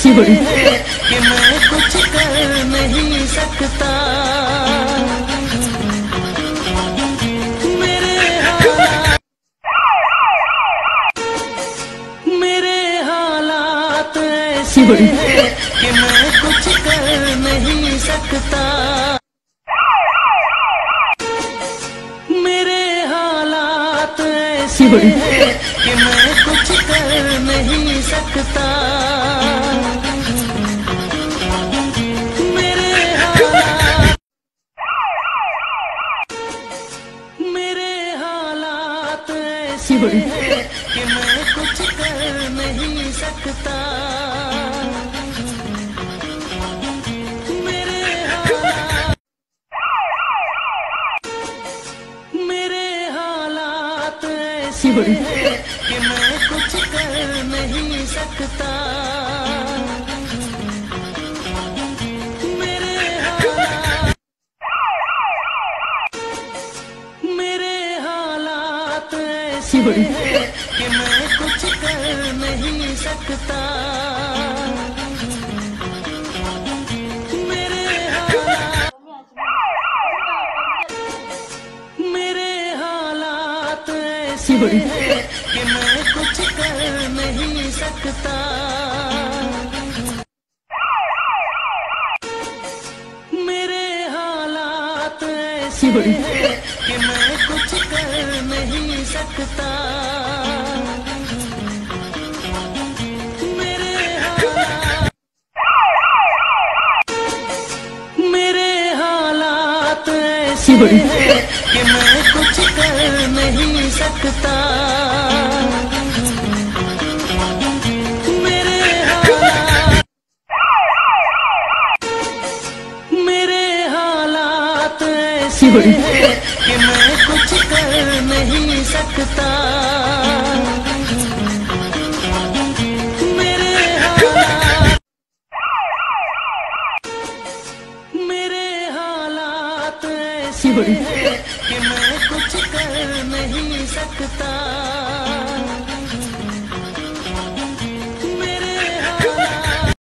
ऐसी है कि मैं कुछ कर नहीं सकता। मेरे हालात ऐसे हैं कि मैं कुछ कर नहीं सकता। मेरे हालात ऐसे हैं कि मैं कुछ कर नहीं सकता। मेरे हालात ऐसे हैं कि मैं कुछ कर नहीं सकता। मेरे हालात ऐसे हैं कि मैं कुछ कर नहीं सकता। मेरे हालात ऐसे हैं कि मैं कुछ कर नहीं सकता। मेरे हालात ऐसे हैं कि मैं कुछ कर नहीं सकता। मेरे हालात ऐसे हैं कि मैं कुछ कर नहीं सकता। मेरे हालात ऐसे हैं कि मैं कुछ कर नहीं सकता। मेरे हालात ऐसे हैं कि मैं कुछ कर नहीं सकता। मेरे हालात ऐसे हैं कि मैं कुछ कर नहीं सकता।